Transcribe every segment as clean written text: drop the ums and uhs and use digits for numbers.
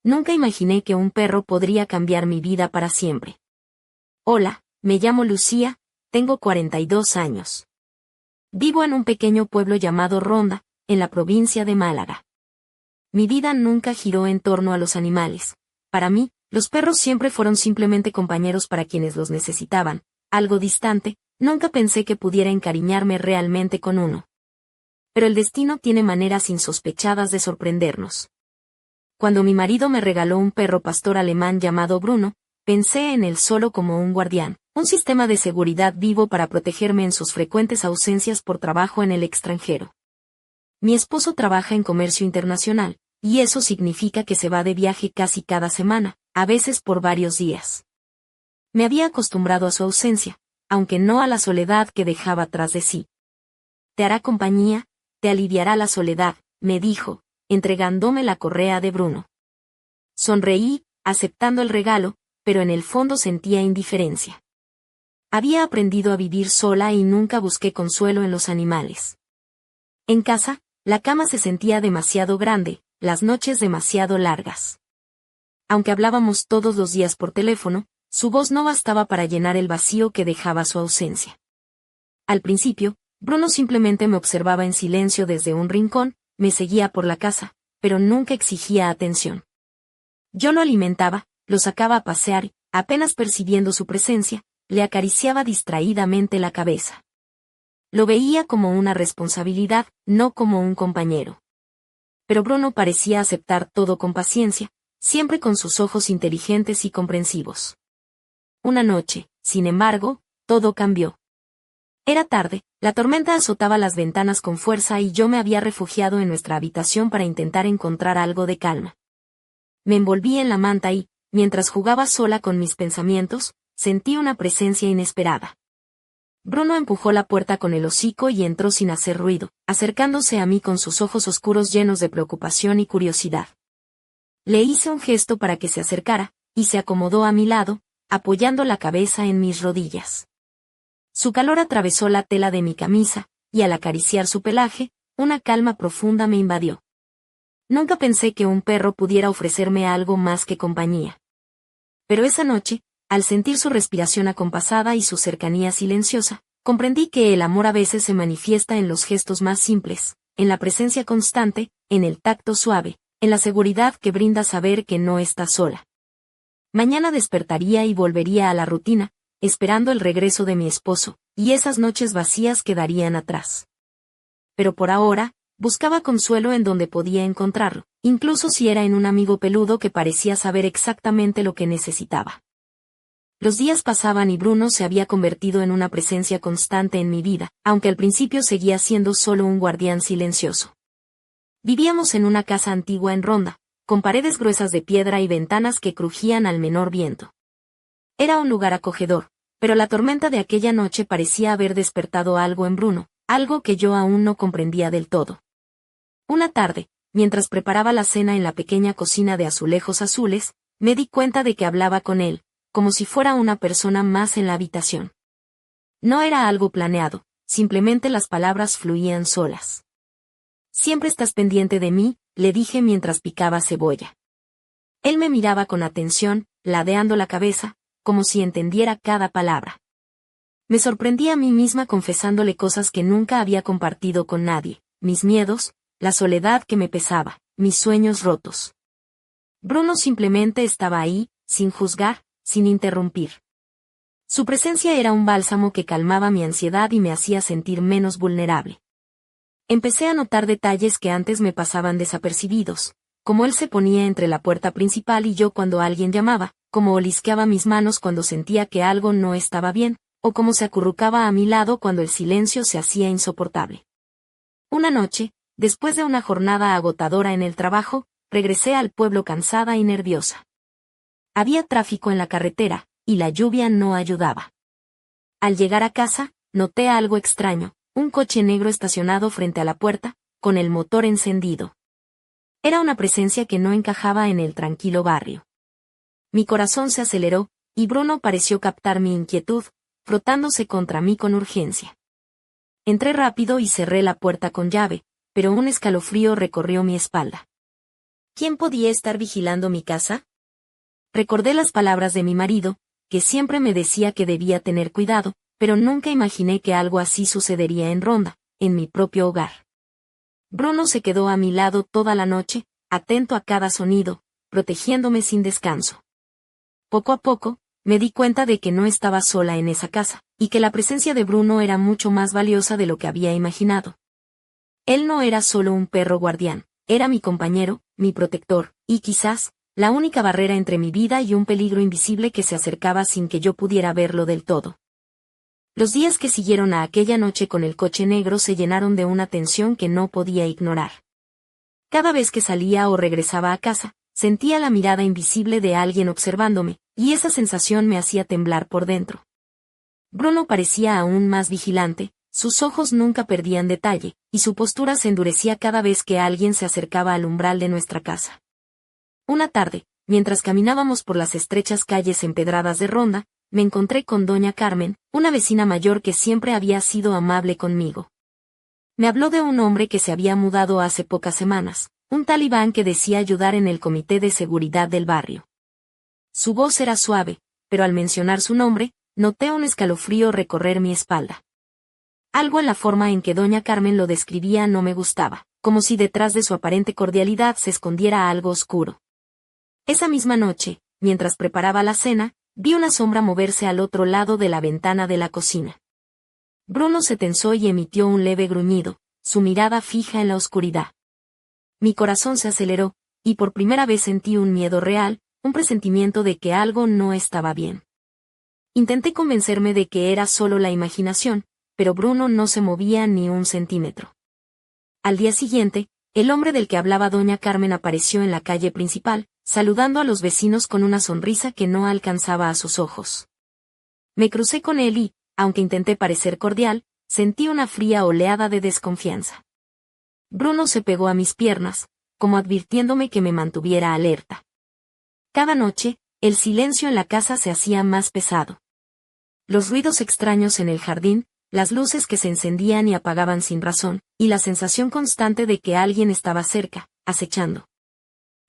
Nunca imaginé que un perro podría cambiar mi vida para siempre. Hola, me llamo Lucía, tengo 42 años. Vivo en un pequeño pueblo llamado Ronda, en la provincia de Málaga. Mi vida nunca giró en torno a los animales. Para mí, los perros siempre fueron simplemente compañeros para quienes los necesitaban, algo distante. Nunca pensé que pudiera encariñarme realmente con uno. Pero el destino tiene maneras insospechadas de sorprendernos. Cuando mi marido me regaló un perro pastor alemán llamado Bruno, pensé en él solo como un guardián, un sistema de seguridad vivo para protegerme en sus frecuentes ausencias por trabajo en el extranjero. Mi esposo trabaja en comercio internacional, y eso significa que se va de viaje casi cada semana, a veces por varios días. Me había acostumbrado a su ausencia, aunque no a la soledad que dejaba tras de sí. Te hará compañía, te aliviará la soledad, me dijo, entregándome la correa de Bruno. Sonreí, aceptando el regalo, pero en el fondo sentía indiferencia. Había aprendido a vivir sola y nunca busqué consuelo en los animales. En casa, la cama se sentía demasiado grande, las noches demasiado largas. Aunque hablábamos todos los días por teléfono, su voz no bastaba para llenar el vacío que dejaba su ausencia. Al principio, Bruno simplemente me observaba en silencio desde un rincón, me seguía por la casa, pero nunca exigía atención. Yo lo alimentaba, lo sacaba a pasear y, apenas percibiendo su presencia, le acariciaba distraídamente la cabeza. Lo veía como una responsabilidad, no como un compañero. Pero Bruno parecía aceptar todo con paciencia, siempre con sus ojos inteligentes y comprensivos. Una noche, sin embargo, todo cambió. Era tarde, la tormenta azotaba las ventanas con fuerza y yo me había refugiado en nuestra habitación para intentar encontrar algo de calma. Me envolví en la manta y, mientras jugaba sola con mis pensamientos, sentí una presencia inesperada. Bruno empujó la puerta con el hocico y entró sin hacer ruido, acercándose a mí con sus ojos oscuros llenos de preocupación y curiosidad. Le hice un gesto para que se acercara, y se acomodó a mi lado, apoyando la cabeza en mis rodillas. Su calor atravesó la tela de mi camisa, y al acariciar su pelaje, una calma profunda me invadió. Nunca pensé que un perro pudiera ofrecerme algo más que compañía. Pero esa noche, al sentir su respiración acompasada y su cercanía silenciosa, comprendí que el amor a veces se manifiesta en los gestos más simples, en la presencia constante, en el tacto suave, en la seguridad que brinda saber que no está sola. Mañana despertaría y volvería a la rutina, esperando el regreso de mi esposo, y esas noches vacías quedarían atrás. Pero por ahora, buscaba consuelo en donde podía encontrarlo, incluso si era en un amigo peludo que parecía saber exactamente lo que necesitaba. Los días pasaban y Bruno se había convertido en una presencia constante en mi vida, aunque al principio seguía siendo solo un guardián silencioso. Vivíamos en una casa antigua en Ronda, con paredes gruesas de piedra y ventanas que crujían al menor viento. Era un lugar acogedor, pero la tormenta de aquella noche parecía haber despertado algo en Bruno, algo que yo aún no comprendía del todo. Una tarde, mientras preparaba la cena en la pequeña cocina de azulejos azules, me di cuenta de que hablaba con él, como si fuera una persona más en la habitación. No era algo planeado, simplemente las palabras fluían solas. Siempre estás pendiente de mí, le dije mientras picaba cebolla. Él me miraba con atención, ladeando la cabeza, como si entendiera cada palabra. Me sorprendí a mí misma confesándole cosas que nunca había compartido con nadie, mis miedos, la soledad que me pesaba, mis sueños rotos. Bruno simplemente estaba ahí, sin juzgar, sin interrumpir. Su presencia era un bálsamo que calmaba mi ansiedad y me hacía sentir menos vulnerable. Empecé a notar detalles que antes me pasaban desapercibidos, como él se ponía entre la puerta principal y yo cuando alguien llamaba, como olisqueaba mis manos cuando sentía que algo no estaba bien, o como se acurrucaba a mi lado cuando el silencio se hacía insoportable. Una noche, después de una jornada agotadora en el trabajo, regresé al pueblo cansada y nerviosa. Había tráfico en la carretera, y la lluvia no ayudaba. Al llegar a casa, noté algo extraño, un coche negro estacionado frente a la puerta, con el motor encendido. Era una presencia que no encajaba en el tranquilo barrio. Mi corazón se aceleró, y Bruno pareció captar mi inquietud, frotándose contra mí con urgencia. Entré rápido y cerré la puerta con llave, pero un escalofrío recorrió mi espalda. ¿Quién podía estar vigilando mi casa? Recordé las palabras de mi marido, que siempre me decía que debía tener cuidado, pero nunca imaginé que algo así sucedería en Ronda, en mi propio hogar. Bruno se quedó a mi lado toda la noche, atento a cada sonido, protegiéndome sin descanso. Poco a poco, me di cuenta de que no estaba sola en esa casa, y que la presencia de Bruno era mucho más valiosa de lo que había imaginado. Él no era solo un perro guardián, era mi compañero, mi protector, y quizás, la única barrera entre mi vida y un peligro invisible que se acercaba sin que yo pudiera verlo del todo. Los días que siguieron a aquella noche con el coche negro se llenaron de una tensión que no podía ignorar. Cada vez que salía o regresaba a casa, sentía la mirada invisible de alguien observándome, y esa sensación me hacía temblar por dentro. Bruno parecía aún más vigilante, sus ojos nunca perdían detalle, y su postura se endurecía cada vez que alguien se acercaba al umbral de nuestra casa. Una tarde, mientras caminábamos por las estrechas calles empedradas de Ronda, me encontré con doña Carmen, una vecina mayor que siempre había sido amable conmigo. Me habló de un hombre que se había mudado hace pocas semanas, un tal Iván que decía ayudar en el comité de seguridad del barrio. Su voz era suave, pero al mencionar su nombre, noté un escalofrío recorrer mi espalda. Algo en la forma en que doña Carmen lo describía no me gustaba, como si detrás de su aparente cordialidad se escondiera algo oscuro. Esa misma noche, mientras preparaba la cena, vi una sombra moverse al otro lado de la ventana de la cocina. Bruno se tensó y emitió un leve gruñido, su mirada fija en la oscuridad. Mi corazón se aceleró, y por primera vez sentí un miedo real, un presentimiento de que algo no estaba bien. Intenté convencerme de que era solo la imaginación, pero Bruno no se movía ni un centímetro. Al día siguiente, el hombre del que hablaba doña Carmen apareció en la calle principal, saludando a los vecinos con una sonrisa que no alcanzaba a sus ojos. Me crucé con él y, aunque intenté parecer cordial, sentí una fría oleada de desconfianza. Bruno se pegó a mis piernas, como advirtiéndome que me mantuviera alerta. Cada noche, el silencio en la casa se hacía más pesado. Los ruidos extraños en el jardín, las luces que se encendían y apagaban sin razón, y la sensación constante de que alguien estaba cerca, acechando.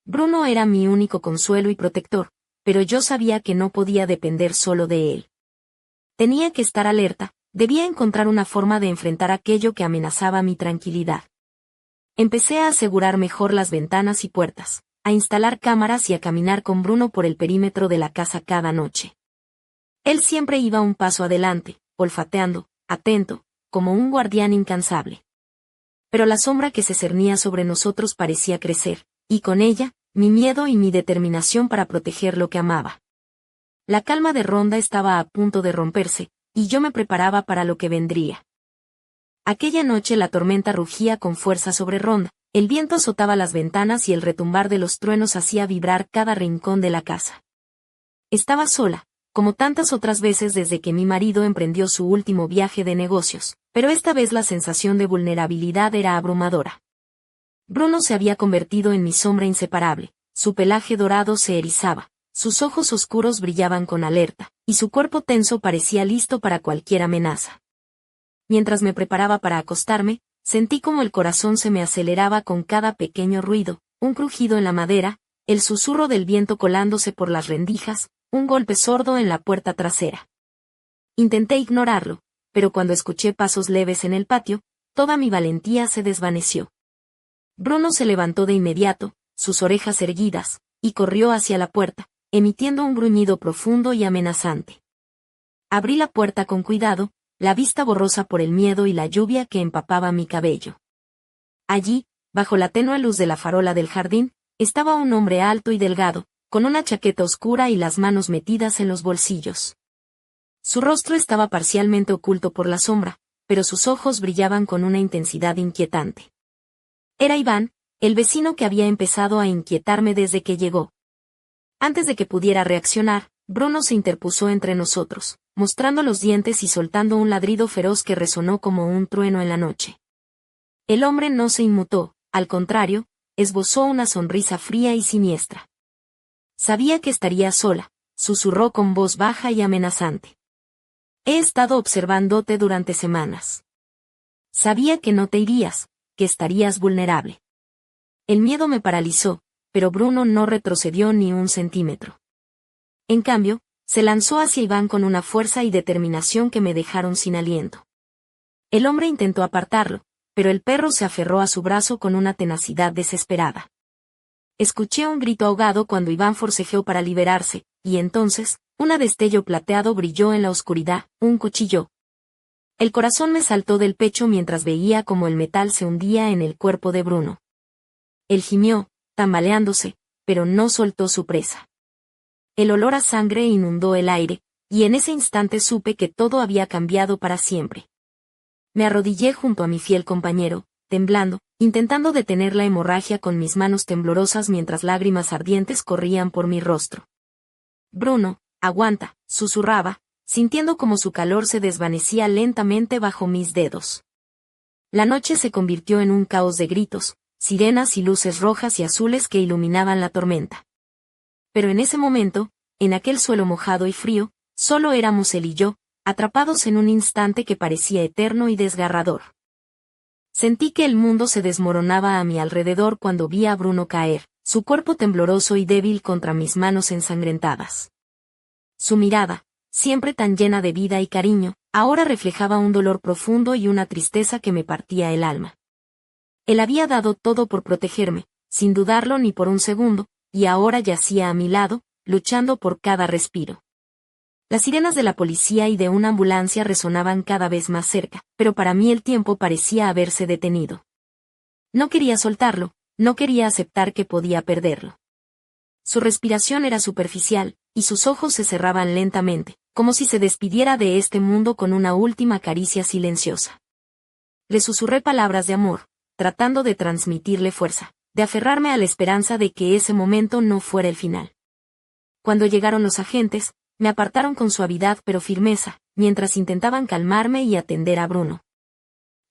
Bruno era mi único consuelo y protector, pero yo sabía que no podía depender solo de él. Tenía que estar alerta, debía encontrar una forma de enfrentar aquello que amenazaba mi tranquilidad. Empecé a asegurar mejor las ventanas y puertas, a instalar cámaras y a caminar con Bruno por el perímetro de la casa cada noche. Él siempre iba un paso adelante, olfateando, atento, como un guardián incansable. Pero la sombra que se cernía sobre nosotros parecía crecer, y con ella, mi miedo y mi determinación para proteger lo que amaba. La calma de Ronda estaba a punto de romperse, y yo me preparaba para lo que vendría. Aquella noche la tormenta rugía con fuerza sobre Ronda, el viento azotaba las ventanas y el retumbar de los truenos hacía vibrar cada rincón de la casa. Estaba sola, como tantas otras veces desde que mi marido emprendió su último viaje de negocios, pero esta vez la sensación de vulnerabilidad era abrumadora. Bruno se había convertido en mi sombra inseparable, su pelaje dorado se erizaba, sus ojos oscuros brillaban con alerta, y su cuerpo tenso parecía listo para cualquier amenaza. Mientras me preparaba para acostarme, sentí como el corazón se me aceleraba con cada pequeño ruido, un crujido en la madera, el susurro del viento colándose por las rendijas, un golpe sordo en la puerta trasera. Intenté ignorarlo, pero cuando escuché pasos leves en el patio, toda mi valentía se desvaneció. Bruno se levantó de inmediato, sus orejas erguidas, y corrió hacia la puerta, emitiendo un gruñido profundo y amenazante. Abrí la puerta con cuidado, la vista borrosa por el miedo y la lluvia que empapaba mi cabello. Allí, bajo la tenue luz de la farola del jardín, estaba un hombre alto y delgado, con una chaqueta oscura y las manos metidas en los bolsillos. Su rostro estaba parcialmente oculto por la sombra, pero sus ojos brillaban con una intensidad inquietante. Era Iván, el vecino que había empezado a inquietarme desde que llegó. Antes de que pudiera reaccionar, Bruno se interpuso entre nosotros, mostrando los dientes y soltando un ladrido feroz que resonó como un trueno en la noche. El hombre no se inmutó, al contrario, esbozó una sonrisa fría y siniestra. Sabía que estaría sola, susurró con voz baja y amenazante. He estado observándote durante semanas. Sabía que no te irías, que estarías vulnerable. El miedo me paralizó, pero Bruno no retrocedió ni un centímetro. En cambio, se lanzó hacia Iván con una fuerza y determinación que me dejaron sin aliento. El hombre intentó apartarlo, pero el perro se aferró a su brazo con una tenacidad desesperada. Escuché un grito ahogado cuando Iván forcejeó para liberarse, y entonces, un destello plateado brilló en la oscuridad, un cuchillo. El corazón me saltó del pecho mientras veía cómo el metal se hundía en el cuerpo de Bruno. Él gimió, tambaleándose, pero no soltó su presa. El olor a sangre inundó el aire, y en ese instante supe que todo había cambiado para siempre. Me arrodillé junto a mi fiel compañero, temblando, intentando detener la hemorragia con mis manos temblorosas mientras lágrimas ardientes corrían por mi rostro. Bruno, aguanta, susurraba, sintiendo como su calor se desvanecía lentamente bajo mis dedos. La noche se convirtió en un caos de gritos, sirenas y luces rojas y azules que iluminaban la tormenta. Pero en ese momento, en aquel suelo mojado y frío, solo éramos él y yo, atrapados en un instante que parecía eterno y desgarrador. Sentí que el mundo se desmoronaba a mi alrededor cuando vi a Bruno caer, su cuerpo tembloroso y débil contra mis manos ensangrentadas. Su mirada, siempre tan llena de vida y cariño, ahora reflejaba un dolor profundo y una tristeza que me partía el alma. Él había dado todo por protegerme, sin dudarlo ni por un segundo, y ahora yacía a mi lado, luchando por cada respiro. Las sirenas de la policía y de una ambulancia resonaban cada vez más cerca, pero para mí el tiempo parecía haberse detenido. No quería soltarlo, no quería aceptar que podía perderlo. Su respiración era superficial, y sus ojos se cerraban lentamente, como si se despidiera de este mundo con una última caricia silenciosa. Le susurré palabras de amor, tratando de transmitirle fuerza, de aferrarme a la esperanza de que ese momento no fuera el final. Cuando llegaron los agentes, me apartaron con suavidad pero firmeza, mientras intentaban calmarme y atender a Bruno.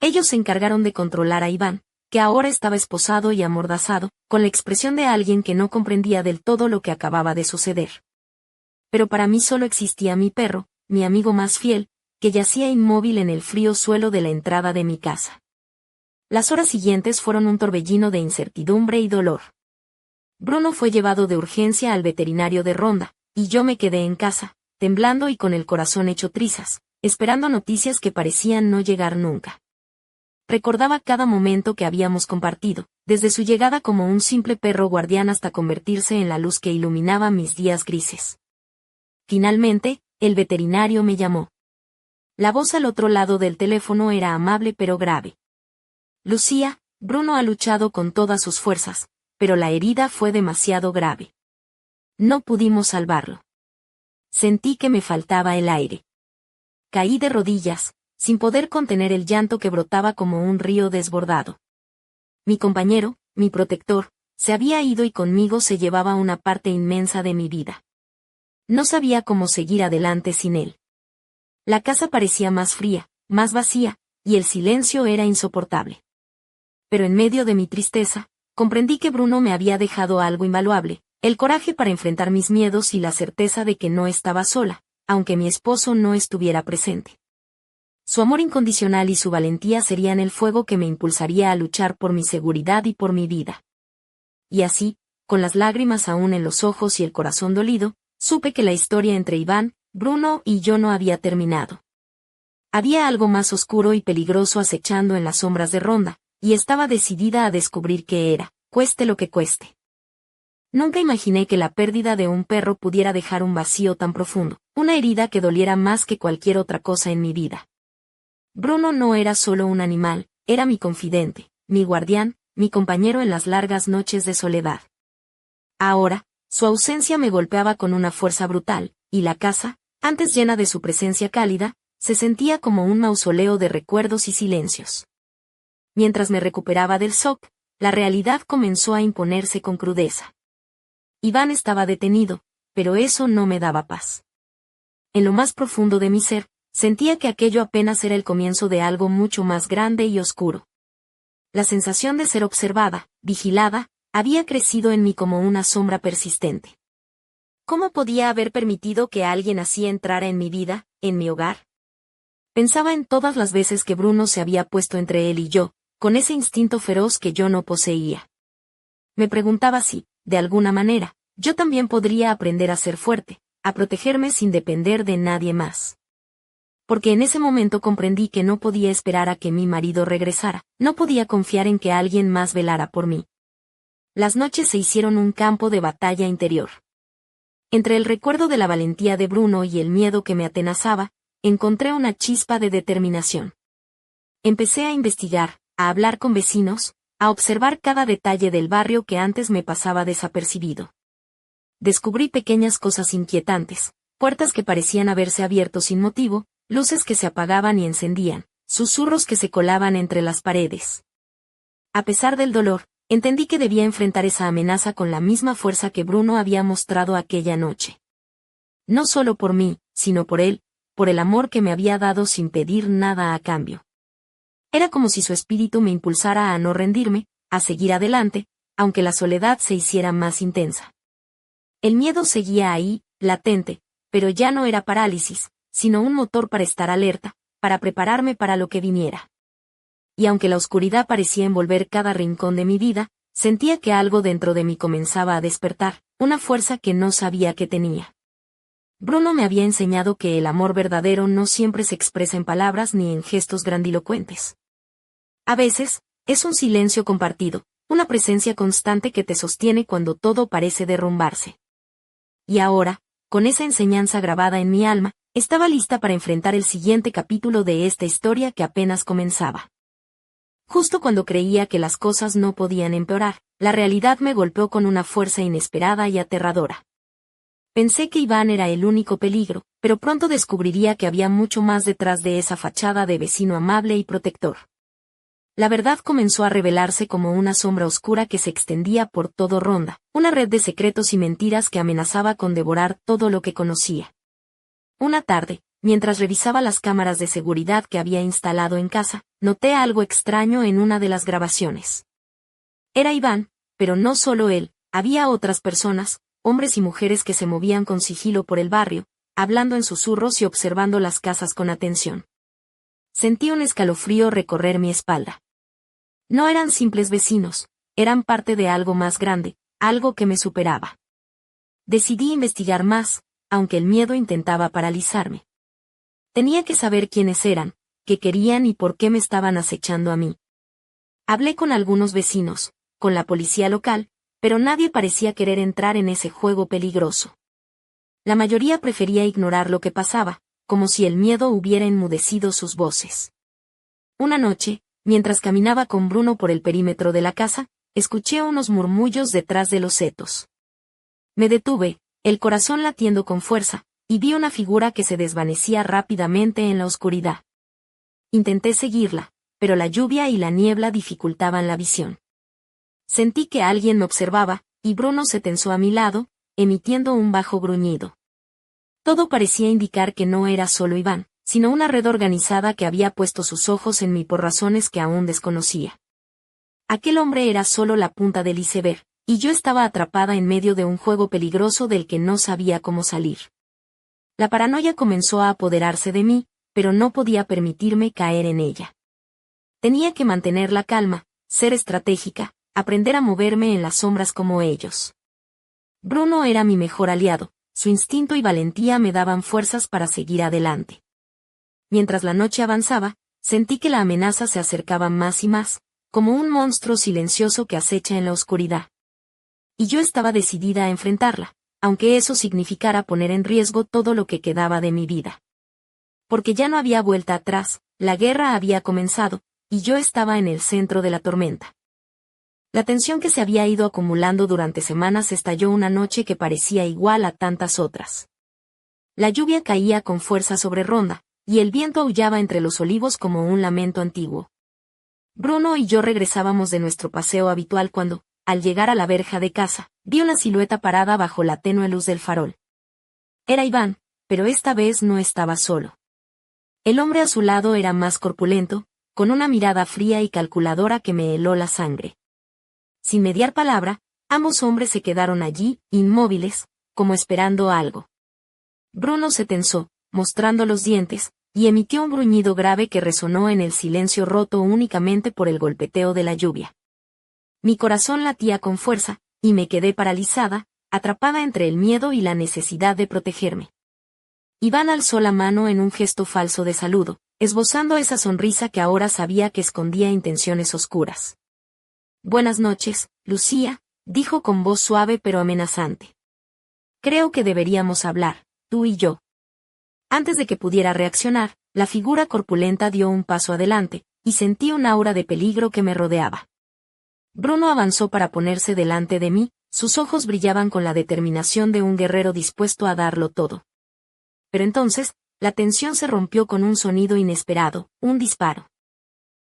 Ellos se encargaron de controlar a Iván, que ahora estaba esposado y amordazado, con la expresión de alguien que no comprendía del todo lo que acababa de suceder. Pero para mí solo existía mi perro, mi amigo más fiel, que yacía inmóvil en el frío suelo de la entrada de mi casa. Las horas siguientes fueron un torbellino de incertidumbre y dolor. Bruno fue llevado de urgencia al veterinario de Ronda, y yo me quedé en casa, temblando y con el corazón hecho trizas, esperando noticias que parecían no llegar nunca. Recordaba cada momento que habíamos compartido, desde su llegada como un simple perro guardián hasta convertirse en la luz que iluminaba mis días grises. Finalmente, el veterinario me llamó. La voz al otro lado del teléfono era amable pero grave. Lucía, Bruno ha luchado con todas sus fuerzas, pero la herida fue demasiado grave. No pudimos salvarlo. Sentí que me faltaba el aire. Caí de rodillas, sin poder contener el llanto que brotaba como un río desbordado. Mi compañero, mi protector, se había ido y conmigo se llevaba una parte inmensa de mi vida. No sabía cómo seguir adelante sin él. La casa parecía más fría, más vacía, y el silencio era insoportable. Pero en medio de mi tristeza, comprendí que Bruno me había dejado algo invaluable, el coraje para enfrentar mis miedos y la certeza de que no estaba sola, aunque mi esposo no estuviera presente. Su amor incondicional y su valentía serían el fuego que me impulsaría a luchar por mi seguridad y por mi vida. Y así, con las lágrimas aún en los ojos y el corazón dolido, supe que la historia entre Iván, Bruno y yo no había terminado. Había algo más oscuro y peligroso acechando en las sombras de Ronda, y estaba decidida a descubrir qué era, cueste lo que cueste. Nunca imaginé que la pérdida de un perro pudiera dejar un vacío tan profundo, una herida que doliera más que cualquier otra cosa en mi vida. Bruno no era solo un animal, era mi confidente, mi guardián, mi compañero en las largas noches de soledad. Ahora, su ausencia me golpeaba con una fuerza brutal, y la casa, antes llena de su presencia cálida, se sentía como un mausoleo de recuerdos y silencios. Mientras me recuperaba del shock, la realidad comenzó a imponerse con crudeza. Iván estaba detenido, pero eso no me daba paz. En lo más profundo de mi ser, sentía que aquello apenas era el comienzo de algo mucho más grande y oscuro. La sensación de ser observada, vigilada, había crecido en mí como una sombra persistente. ¿Cómo podía haber permitido que alguien así entrara en mi vida, en mi hogar? Pensaba en todas las veces que Bruno se había puesto entre él y yo, con ese instinto feroz que yo no poseía. Me preguntaba si, de alguna manera, yo también podría aprender a ser fuerte, a protegerme sin depender de nadie más. Porque en ese momento comprendí que no podía esperar a que mi marido regresara, no podía confiar en que alguien más velara por mí. Las noches se hicieron un campo de batalla interior. Entre el recuerdo de la valentía de Bruno y el miedo que me atenazaba, encontré una chispa de determinación. Empecé a investigar, a hablar con vecinos, a observar cada detalle del barrio que antes me pasaba desapercibido. Descubrí pequeñas cosas inquietantes, puertas que parecían haberse abierto sin motivo, luces que se apagaban y encendían, susurros que se colaban entre las paredes. A pesar del dolor, entendí que debía enfrentar esa amenaza con la misma fuerza que Bruno había mostrado aquella noche. No solo por mí, sino por él, por el amor que me había dado sin pedir nada a cambio. Era como si su espíritu me impulsara a no rendirme, a seguir adelante, aunque la soledad se hiciera más intensa. El miedo seguía ahí, latente, pero ya no era parálisis, sino un motor para estar alerta, para prepararme para lo que viniera. Y aunque la oscuridad parecía envolver cada rincón de mi vida, sentía que algo dentro de mí comenzaba a despertar, una fuerza que no sabía que tenía. Bruno me había enseñado que el amor verdadero no siempre se expresa en palabras ni en gestos grandilocuentes. A veces, es un silencio compartido, una presencia constante que te sostiene cuando todo parece derrumbarse. Y ahora, con esa enseñanza grabada en mi alma, estaba lista para enfrentar el siguiente capítulo de esta historia que apenas comenzaba. Justo cuando creía que las cosas no podían empeorar, la realidad me golpeó con una fuerza inesperada y aterradora. Pensé que Iván era el único peligro, pero pronto descubriría que había mucho más detrás de esa fachada de vecino amable y protector. La verdad comenzó a revelarse como una sombra oscura que se extendía por todo Ronda, una red de secretos y mentiras que amenazaba con devorar todo lo que conocía. Una tarde, mientras revisaba las cámaras de seguridad que había instalado en casa, noté algo extraño en una de las grabaciones. Era Iván, pero no solo él, había otras personas, hombres y mujeres que se movían con sigilo por el barrio, hablando en susurros y observando las casas con atención. Sentí un escalofrío recorrer mi espalda. No eran simples vecinos, eran parte de algo más grande, algo que me superaba. Decidí investigar más, aunque el miedo intentaba paralizarme. Tenía que saber quiénes eran, qué querían y por qué me estaban acechando a mí. Hablé con algunos vecinos, con la policía local, pero nadie parecía querer entrar en ese juego peligroso. La mayoría prefería ignorar lo que pasaba, como si el miedo hubiera enmudecido sus voces. Una noche, mientras caminaba con Bruno por el perímetro de la casa, escuché unos murmullos detrás de los setos. Me detuve, el corazón latiendo con fuerza, y vi una figura que se desvanecía rápidamente en la oscuridad. Intenté seguirla, pero la lluvia y la niebla dificultaban la visión. Sentí que alguien me observaba, y Bruno se tensó a mi lado, emitiendo un bajo gruñido. Todo parecía indicar que no era solo Iván, sino una red organizada que había puesto sus ojos en mí por razones que aún desconocía. Aquel hombre era solo la punta del iceberg, y yo estaba atrapada en medio de un juego peligroso del que no sabía cómo salir. La paranoia comenzó a apoderarse de mí, pero no podía permitirme caer en ella. Tenía que mantener la calma, ser estratégica, aprender a moverme en las sombras como ellos. Bruno era mi mejor aliado, su instinto y valentía me daban fuerzas para seguir adelante. Mientras la noche avanzaba, sentí que la amenaza se acercaba más y más, como un monstruo silencioso que acecha en la oscuridad. Y yo estaba decidida a enfrentarla, aunque eso significara poner en riesgo todo lo que quedaba de mi vida. Porque ya no había vuelta atrás, la guerra había comenzado, y yo estaba en el centro de la tormenta. La tensión que se había ido acumulando durante semanas estalló una noche que parecía igual a tantas otras. La lluvia caía con fuerza sobre Ronda, y el viento aullaba entre los olivos como un lamento antiguo. Bruno y yo regresábamos de nuestro paseo habitual cuando, al llegar a la verja de casa, vi una silueta parada bajo la tenue luz del farol. Era Iván, pero esta vez no estaba solo. El hombre a su lado era más corpulento, con una mirada fría y calculadora que me heló la sangre. Sin mediar palabra, ambos hombres se quedaron allí, inmóviles, como esperando algo. Bruno se tensó, mostrando los dientes, y emitió un gruñido grave que resonó en el silencio roto únicamente por el golpeteo de la lluvia. Mi corazón latía con fuerza, y me quedé paralizada, atrapada entre el miedo y la necesidad de protegerme. Iván alzó la mano en un gesto falso de saludo, esbozando esa sonrisa que ahora sabía que escondía intenciones oscuras. «Buenas noches, Lucía», dijo con voz suave pero amenazante. «Creo que deberíamos hablar, tú y yo». Antes de que pudiera reaccionar, la figura corpulenta dio un paso adelante, y sentí un aura de peligro que me rodeaba. Bruno avanzó para ponerse delante de mí, sus ojos brillaban con la determinación de un guerrero dispuesto a darlo todo. Pero entonces, la tensión se rompió con un sonido inesperado, un disparo.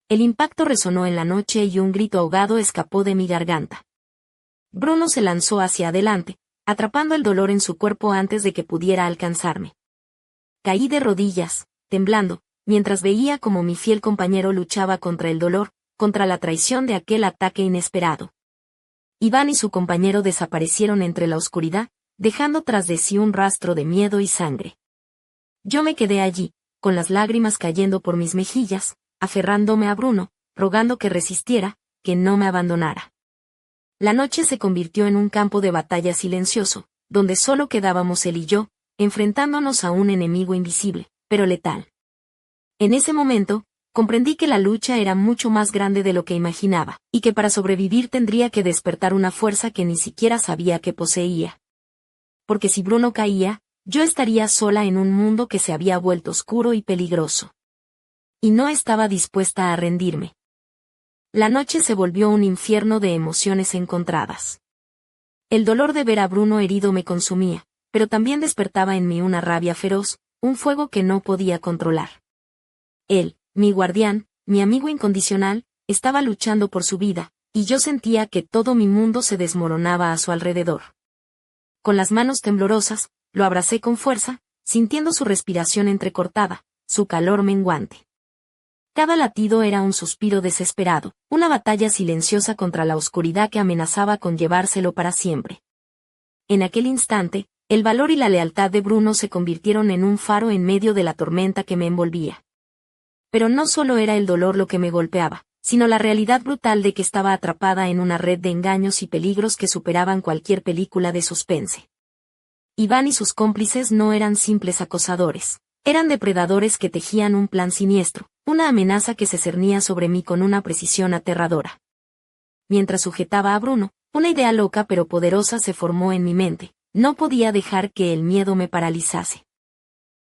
El impacto resonó en la noche y un grito ahogado escapó de mi garganta. Bruno se lanzó hacia adelante, atrapando el dolor en su cuerpo antes de que pudiera alcanzarme. Caí de rodillas, temblando, mientras veía como mi fiel compañero luchaba contra el dolor, contra la traición de aquel ataque inesperado. Iván y su compañero desaparecieron entre la oscuridad, dejando tras de sí un rastro de miedo y sangre. Yo me quedé allí, con las lágrimas cayendo por mis mejillas, aferrándome a Bruno, rogando que resistiera, que no me abandonara. La noche se convirtió en un campo de batalla silencioso, donde solo quedábamos él y yo, enfrentándonos a un enemigo invisible, pero letal. En ese momento, comprendí que la lucha era mucho más grande de lo que imaginaba, y que para sobrevivir tendría que despertar una fuerza que ni siquiera sabía que poseía. Porque si Bruno caía, yo estaría sola en un mundo que se había vuelto oscuro y peligroso. Y no estaba dispuesta a rendirme. La noche se volvió un infierno de emociones encontradas. El dolor de ver a Bruno herido me consumía, pero también despertaba en mí una rabia feroz, un fuego que no podía controlar. Él, mi guardián, mi amigo incondicional, estaba luchando por su vida, y yo sentía que todo mi mundo se desmoronaba a su alrededor. Con las manos temblorosas, lo abracé con fuerza, sintiendo su respiración entrecortada, su calor menguante. Cada latido era un suspiro desesperado, una batalla silenciosa contra la oscuridad que amenazaba con llevárselo para siempre. En aquel instante, el valor y la lealtad de Bruno se convirtieron en un faro en medio de la tormenta que me envolvía. Pero no solo era el dolor lo que me golpeaba, sino la realidad brutal de que estaba atrapada en una red de engaños y peligros que superaban cualquier película de suspense. Iván y sus cómplices no eran simples acosadores, eran depredadores que tejían un plan siniestro, una amenaza que se cernía sobre mí con una precisión aterradora. Mientras sujetaba a Bruno, una idea loca pero poderosa se formó en mi mente, no podía dejar que el miedo me paralizase.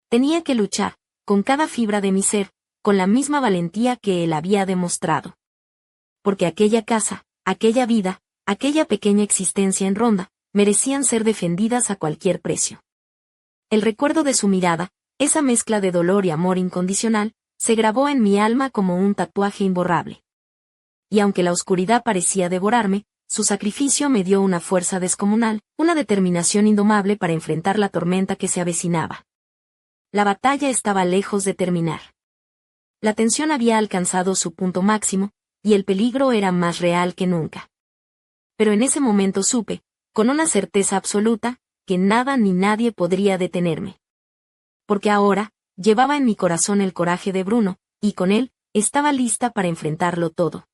Tenía que luchar, con cada fibra de mi ser, con la misma valentía que él había demostrado. Porque aquella casa, aquella vida, aquella pequeña existencia en Ronda, merecían ser defendidas a cualquier precio. El recuerdo de su mirada, esa mezcla de dolor y amor incondicional, se grabó en mi alma como un tatuaje imborrable. Y aunque la oscuridad parecía devorarme, su sacrificio me dio una fuerza descomunal, una determinación indomable para enfrentar la tormenta que se avecinaba. La batalla estaba lejos de terminar. La tensión había alcanzado su punto máximo, y el peligro era más real que nunca. Pero en ese momento supe, con una certeza absoluta, que nada ni nadie podría detenerme. Porque ahora, llevaba en mi corazón el coraje de Bruno, y con él, estaba lista para enfrentarlo todo.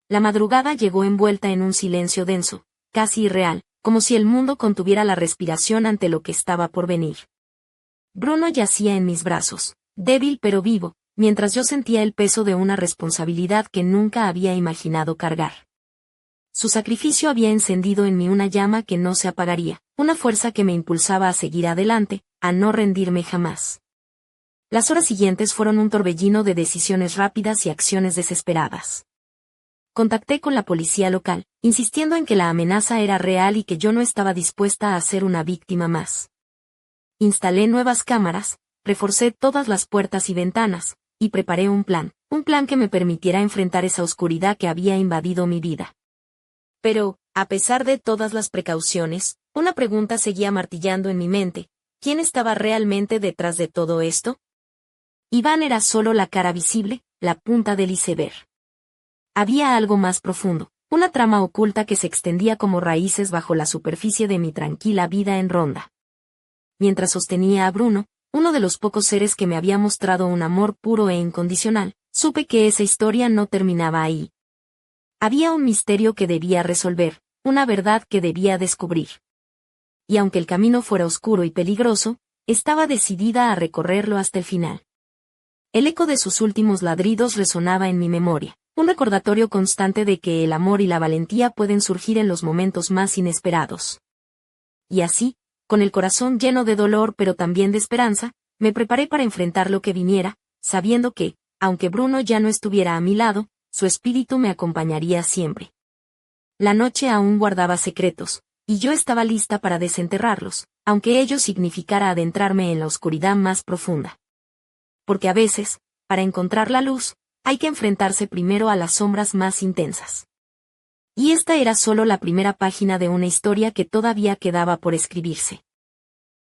La madrugada llegó envuelta en un silencio denso, casi irreal, como si el mundo contuviera la respiración ante lo que estaba por venir. Bruno yacía en mis brazos, débil pero vivo, mientras yo sentía el peso de una responsabilidad que nunca había imaginado cargar. Su sacrificio había encendido en mí una llama que no se apagaría, una fuerza que me impulsaba a seguir adelante, a no rendirme jamás. Las horas siguientes fueron un torbellino de decisiones rápidas y acciones desesperadas. Contacté con la policía local, insistiendo en que la amenaza era real y que yo no estaba dispuesta a ser una víctima más. Instalé nuevas cámaras, reforcé todas las puertas y ventanas, y preparé un plan que me permitiera enfrentar esa oscuridad que había invadido mi vida. Pero, a pesar de todas las precauciones, una pregunta seguía martillando en mi mente: ¿quién estaba realmente detrás de todo esto? Iván era solo la cara visible, la punta del iceberg. Había algo más profundo, una trama oculta que se extendía como raíces bajo la superficie de mi tranquila vida en Ronda. Mientras sostenía a Bruno, uno de los pocos seres que me había mostrado un amor puro e incondicional, supe que esa historia no terminaba ahí. Había un misterio que debía resolver, una verdad que debía descubrir. Y aunque el camino fuera oscuro y peligroso, estaba decidida a recorrerlo hasta el final. El eco de sus últimos ladridos resonaba en mi memoria, un recordatorio constante de que el amor y la valentía pueden surgir en los momentos más inesperados. Y así, con el corazón lleno de dolor pero también de esperanza, me preparé para enfrentar lo que viniera, sabiendo que, aunque Bruno ya no estuviera a mi lado, su espíritu me acompañaría siempre. La noche aún guardaba secretos, y yo estaba lista para desenterrarlos, aunque ello significara adentrarme en la oscuridad más profunda. Porque a veces, para encontrar la luz, hay que enfrentarse primero a las sombras más intensas. Y esta era solo la primera página de una historia que todavía quedaba por escribirse.